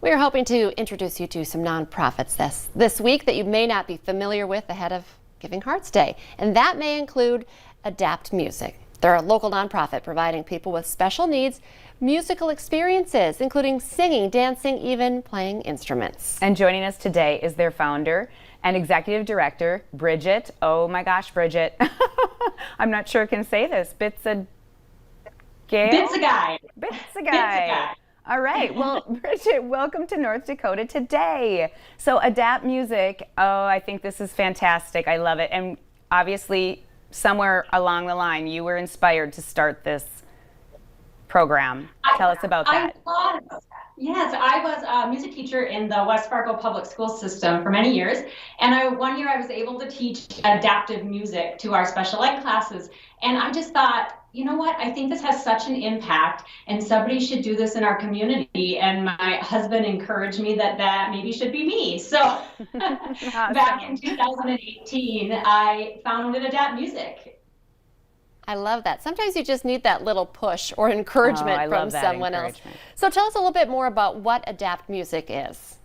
We are hoping to introduce you to some nonprofits this week that you may not be familiar with ahead of Giving Hearts Day, and that may include Adapt Music. They're a local nonprofit providing people with special needs musical experiences, including singing, dancing, even playing instruments. And joining us today is their founder and executive director, Bridget. Oh my gosh, Bridget. I'm not sure I can say this. Bitsagay. Bitsagay. All right. Well, Bridget, welcome to North Dakota today. So Adapt Music. Oh, I think this is fantastic. I love it. And obviously, somewhere along the line, you were inspired to start this program. Tell us about that. Yes, I was a music teacher in the West Fargo public school system for many years. And one year I was able to teach adaptive music to our special ed classes. And I just thought, you know what, I think this has such an impact and somebody should do this in our community. And my husband encouraged me that maybe should be me. So Awesome. Back in 2018, I founded Adapt Music. I love that. Sometimes you just need that little push or encouragement from someone else. So tell us a little bit more about what Adapt Music is.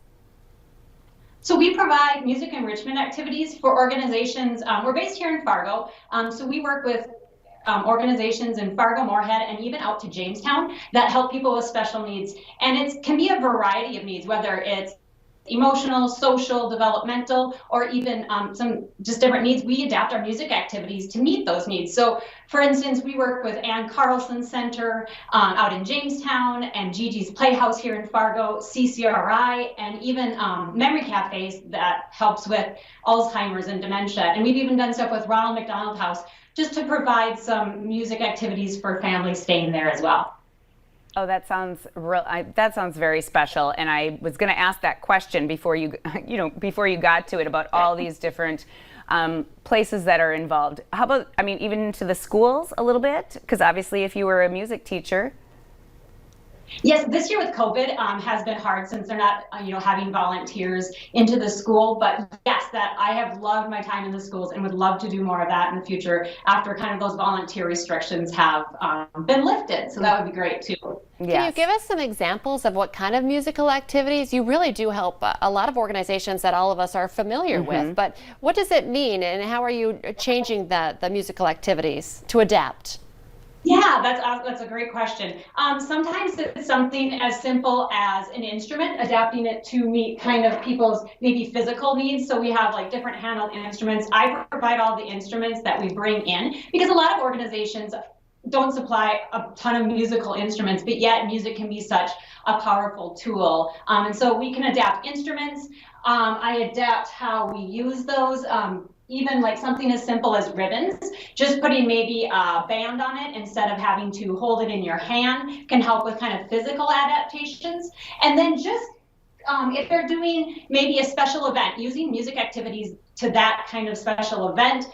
So we provide music enrichment activities for organizations. We're based here in Fargo, so we work with organizations in Fargo, Moorhead, and even out to Jamestown that help people with special needs. And it can be a variety of needs, whether it's emotional, social, developmental, or even some just different needs. We adapt our music activities to meet those needs. So for instance, we work with Ann Carlson Center out in Jamestown and Gigi's Playhouse here in Fargo, CCRI, and even memory cafes that helps with Alzheimer's and dementia. And we've even done stuff with Ronald McDonald House just to provide some music activities for families staying there as well. Oh, that sounds very special. And I was going to ask that question before you got to it about all these different places that are involved. How about, even into the schools a little bit? Because obviously, if you were a music teacher. Yes, this year with COVID has been hard since they're not, having volunteers into the school. But yes, that I have loved my time in the schools and would love to do more of that in the future after kind of those volunteer restrictions have been lifted. So that would be great too. Yes. Can you give us some examples of what kind of musical activities? You really do help a lot of organizations that all of us are familiar with. But what does it mean, and how are you changing the musical activities to adapt? Yeah, that's a great question. Sometimes it's something as simple as an instrument, adapting it to meet kind of people's maybe physical needs. So we have like different handheld instruments. I provide all the instruments that we bring in because a lot of organizations don't supply a ton of musical instruments, but yet music can be such a powerful tool. And so we can adapt instruments. I adapt how we use those. Even like something as simple as ribbons, just putting maybe a band on it instead of having to hold it in your hand can help with kind of physical adaptations. And then just if they're doing maybe a special event, using music activities to that kind of special event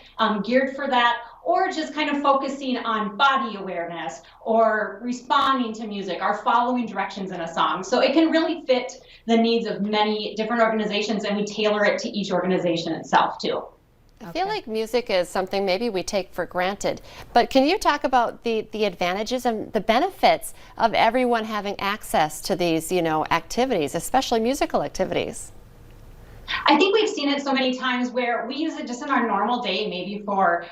geared for that, or just kind of focusing on body awareness or responding to music or following directions in a song. So it can really fit the needs of many different organizations, and we tailor it to each organization itself too. I feel like music is something maybe we take for granted, but can you talk about the advantages and the benefits of everyone having access to these, activities, especially musical activities? I think we've seen it so many times where we use it just in our normal day, maybe for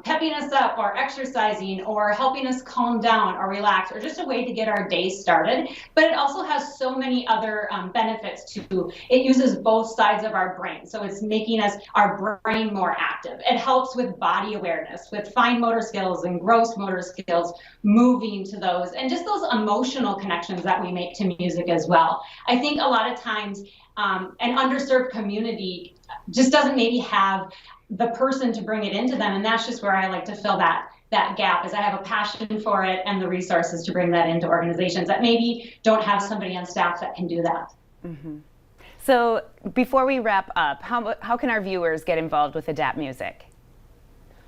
pepping us up or exercising or helping us calm down or relax or just a way to get our day started. But it also has so many other benefits too. It uses both sides of our brain. So it's making our brain more active. It helps with body awareness, with fine motor skills and gross motor skills, moving to those, and just those emotional connections that we make to music as well. I think a lot of times an underserved community just doesn't maybe have the person to bring it into them. And that's just where I like to fill that gap, is I have a passion for it and the resources to bring that into organizations that maybe don't have somebody on staff that can do that. Mm-hmm. So before we wrap up, how can our viewers get involved with Adapt Music?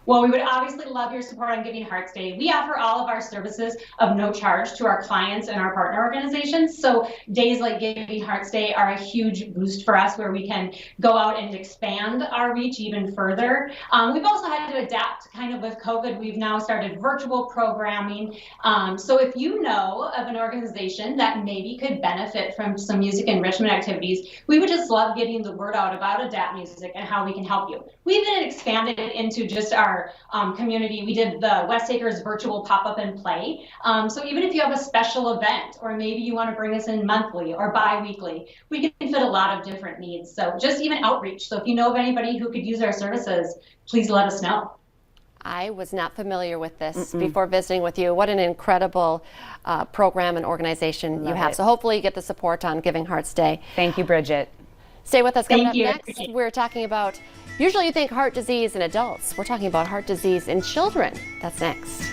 Well, we would obviously love your support on Giving Hearts Day. We offer all of our services of no charge to our clients and our partner organizations. So days like Giving Hearts Day are a huge boost for us, where we can go out and expand our reach even further. We've also had to adapt kind of with COVID. We've now started virtual programming. So if you know of an organization that maybe could benefit from some music enrichment activities, we would just love getting the word out about Adapt Music and how we can help you. We've even expanded it into just our community. We did the West Acres virtual pop-up and play. So even if you have a special event, or maybe you want to bring us in monthly or bi-weekly, we can fit a lot of different needs. So just even outreach. So if you know of anybody who could use our services, please let us know. I was not familiar with this before visiting with you. What an incredible program and organization you have. So hopefully you get the support on Giving Hearts Day. Thank you, Bridget. Stay with us. Coming Thank up you. next, we're talking about, usually you think heart disease in adults. We're talking about heart disease in children. That's next.